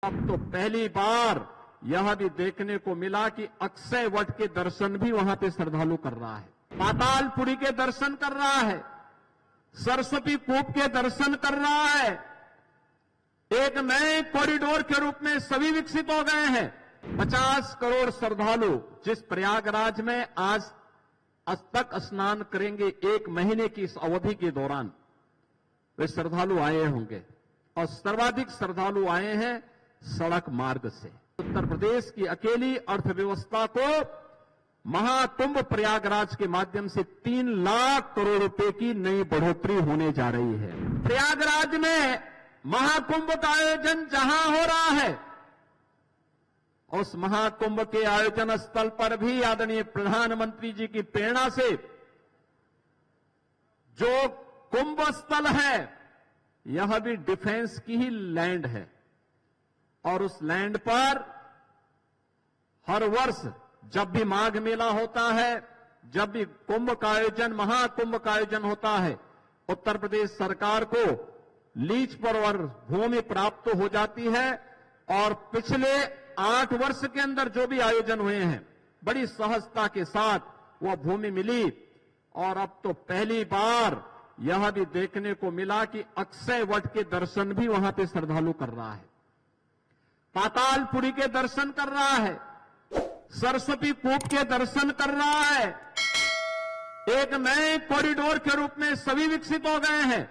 अब तो पहली बार यह भी देखने को मिला कि अक्षय वट के दर्शन भी वहां पे श्रद्धालु कर रहा है, पातालपुरी के दर्शन कर रहा है, सरस्वती कूप के दर्शन कर रहा है। एक नए कॉरिडोर के रूप में सभी विकसित हो गए हैं। 50 करोड़ श्रद्धालु जिस प्रयागराज में आज तक स्नान करेंगे, एक महीने की इस अवधि के दौरान वे श्रद्धालु आए होंगे और सर्वाधिक श्रद्धालु आए हैं सड़क मार्ग से। उत्तर प्रदेश की अकेली अर्थव्यवस्था को महाकुंभ प्रयागराज के माध्यम से 3 लाख करोड़ रुपए की नई बढ़ोतरी होने जा रही है। प्रयागराज में महाकुंभ का आयोजन जहां हो रहा है, उस महाकुंभ के आयोजन स्थल पर भी आदरणीय प्रधानमंत्री जी की प्रेरणा से जो कुंभ स्थल है, यह भी डिफेंस की ही लैंड है और उस लैंड पर हर वर्ष जब भी माघ मेला होता है, जब भी कुंभ का आयोजन, महाकुंभ का आयोजन होता है, उत्तर प्रदेश सरकार को लीज पर और भूमि प्राप्त हो जाती है और पिछले 8 वर्ष के अंदर जो भी आयोजन हुए हैं, बड़ी सहजता के साथ वह भूमि मिली और अब तो पहली बार यह भी देखने को मिला कि अक्षय वट के दर्शन भी वहां पे श्रद्धालु कर रहा है, पातालपुरी के दर्शन कर रहा है, सरस्वती कूप के दर्शन कर रहा है। एक नए कॉरिडोर के रूप में सभी विकसित हो गए हैं।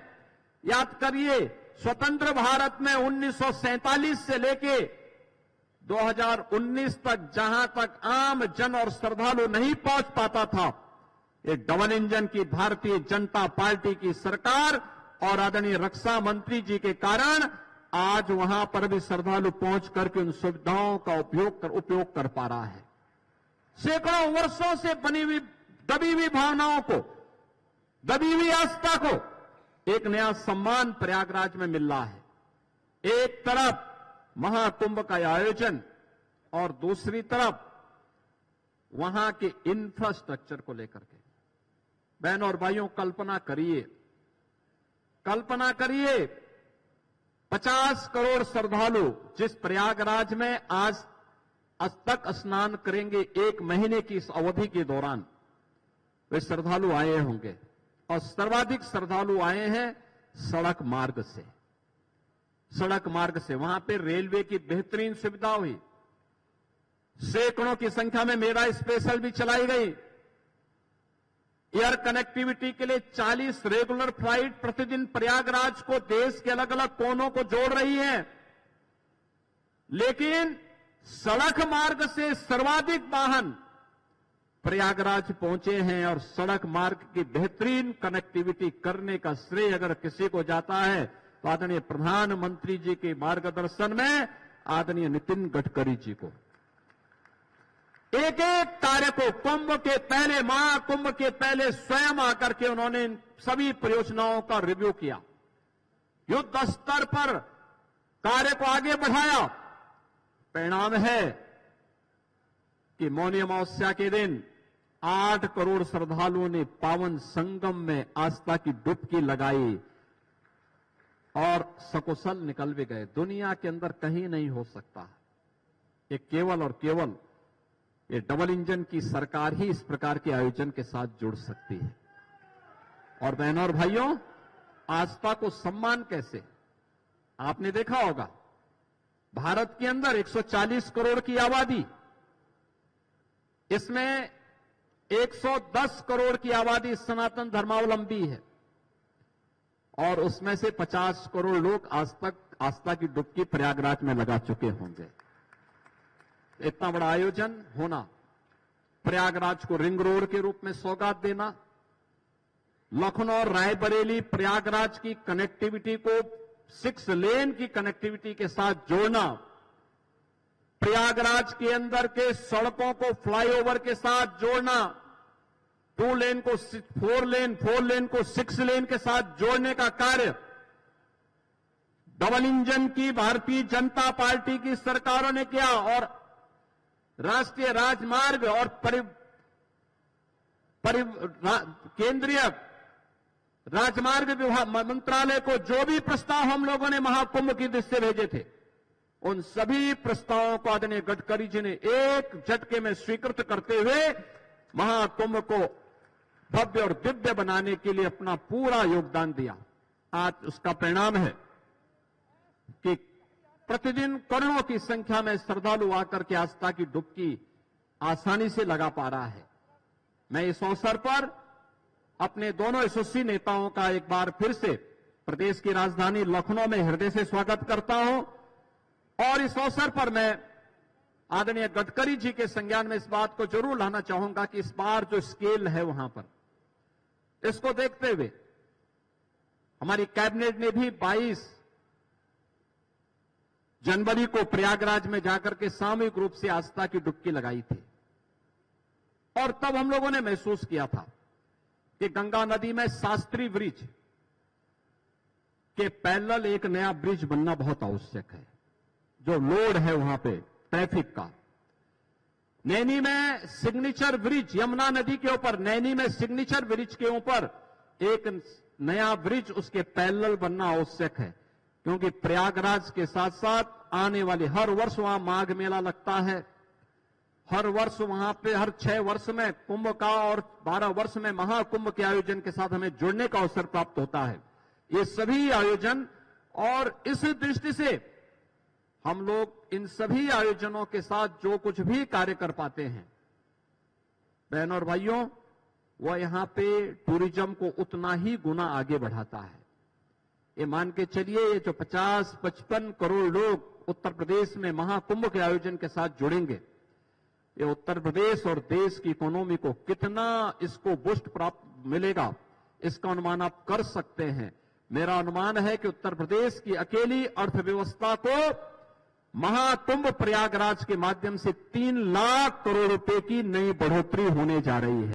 याद करिए, स्वतंत्र भारत में 1947 से लेके 2019 तक जहां तक आम जन और श्रद्धालु नहीं पहुंच पाता था, एक डबल इंजन की भारतीय जनता पार्टी की सरकार और आदरणीय रक्षा मंत्री जी के कारण आज वहां पर भी श्रद्धालु पहुंच करके उन सुविधाओं का उपयोग कर पा रहा है। सैकड़ों वर्षों से बनी हुई दबी हुई भावनाओं को, दबी हुई आस्था को एक नया सम्मान प्रयागराज में मिल रहा है। एक तरफ महाकुंभ का आयोजन और दूसरी तरफ वहां के इंफ्रास्ट्रक्चर को लेकर के। बहनों और भाइयों, कल्पना करिए 50 करोड़ श्रद्धालु जिस प्रयागराज में आज तक स्नान करेंगे, एक महीने की इस अवधि के दौरान वे श्रद्धालु आए होंगे और सर्वाधिक श्रद्धालु आए हैं सड़क मार्ग से। सड़क मार्ग से वहां पे रेलवे की बेहतरीन सुविधा हुई, सैकड़ों की संख्या में मेरा स्पेशल भी चलाई गई। एयर कनेक्टिविटी के लिए 40 रेगुलर फ्लाइट प्रतिदिन प्रयागराज को देश के अलग अलग कोनों को जोड़ रही है। लेकिन सड़क मार्ग से सर्वाधिक वाहन प्रयागराज पहुंचे हैं और सड़क मार्ग की बेहतरीन कनेक्टिविटी करने का श्रेय अगर किसी को जाता है तो आदरणीय प्रधानमंत्री जी के मार्गदर्शन में आदरणीय नितिन गडकरी जी को। एक एक कार्य को कुंभ के पहले, महाकुंभ के पहले स्वयं आकर के उन्होंने सभी परियोजनाओं का रिव्यू किया, युद्ध स्तर पर कार्य को आगे बढ़ाया। परिणाम है कि मौनी अमावस्या के दिन 8 करोड़ श्रद्धालुओं ने पावन संगम में आस्था की डुबकी लगाई और सकुशल निकल भी गए। दुनिया के अंदर कहीं नहीं हो सकता। ये केवल और केवल ये डबल इंजन की सरकार ही इस प्रकार के आयोजन के साथ जुड़ सकती है। और बहनों और भाइयों, आस्था को सम्मान कैसे? आपने देखा होगा, भारत के अंदर 140 करोड़ की आबादी, इसमें 110 करोड़ की आबादी सनातन धर्मावलंबी है और उसमें से 50 करोड़ लोग आज तक आस्था की डुबकी प्रयागराज में लगा चुके होंगे। इतना बड़ा आयोजन होना, प्रयागराज को रिंग रोड के रूप में सौगात देना, लखनऊ और रायबरेली प्रयागराज की कनेक्टिविटी को 6 लेन की कनेक्टिविटी के साथ जोड़ना, प्रयागराज के अंदर के सड़कों को फ्लाईओवर के साथ जोड़ना, 2 लेन को 4 लेन को 6 लेन के साथ जोड़ने का कार्य डबल इंजन की भारतीय जनता पार्टी की सरकारों ने किया और राष्ट्रीय राजमार्ग और केंद्रीय राजमार्ग विभाग मंत्रालय को जो भी प्रस्ताव हम लोगों ने महाकुंभ की दृष्टि से भेजे थे, उन सभी प्रस्तावों को आदरणीय गडकरी जी ने एक झटके में स्वीकृत करते हुए महाकुंभ को भव्य और दिव्य बनाने के लिए अपना पूरा योगदान दिया। आज उसका परिणाम है कि प्रतिदिन करोड़ों की संख्या में श्रद्धालु आकर के आस्था की डुबकी आसानी से लगा पा रहा है। मैं इस अवसर पर अपने दोनों यशस्वी नेताओं का एक बार फिर से प्रदेश की राजधानी लखनऊ में हृदय से स्वागत करता हूं और इस अवसर पर मैं आदरणीय गडकरी जी के संज्ञान में इस बात को जरूर लाना चाहूंगा कि इस बार जो स्केल है वहां पर, इसको देखते हुए हमारी कैबिनेट ने भी 22 जनवरी को प्रयागराज में जाकर के सामूहिक रूप से आस्था की डुबकी लगाई थी और तब हम लोगों ने महसूस किया था कि गंगा नदी में शास्त्री ब्रिज के पैरेलल एक नया ब्रिज बनना बहुत आवश्यक है। जो लोड है वहां पे ट्रैफिक का, नैनी में सिग्नेचर ब्रिज, यमुना नदी के ऊपर नैनी में सिग्नेचर ब्रिज के ऊपर एक नया ब्रिज उसके पैरेलल बनना आवश्यक है, क्योंकि प्रयागराज के साथ साथ आने वाले हर वर्ष वहां माघ मेला लगता है, हर वर्ष वहां पे हर 6 वर्ष में कुंभ का और 12 वर्ष में महाकुंभ के आयोजन के साथ हमें जुड़ने का अवसर प्राप्त होता है। ये सभी आयोजन, और इस दृष्टि से हम लोग इन सभी आयोजनों के साथ जो कुछ भी कार्य कर पाते हैं, बहनों और भाइयों, वह यहां पे टूरिज्म को उतना ही गुना आगे बढ़ाता है। ये मान के चलिए, ये जो 50-55 करोड़ लोग उत्तर प्रदेश में महाकुंभ के आयोजन के साथ जुड़ेंगे, ये उत्तर प्रदेश और देश की इकोनॉमी को कितना इसको बूस्ट प्राप्त मिलेगा, इसका अनुमान आप कर सकते हैं। मेरा अनुमान है कि उत्तर प्रदेश की अकेली अर्थव्यवस्था को महाकुंभ प्रयागराज के माध्यम से 3 लाख करोड़ रुपए की नई बढ़ोतरी होने जा रही है।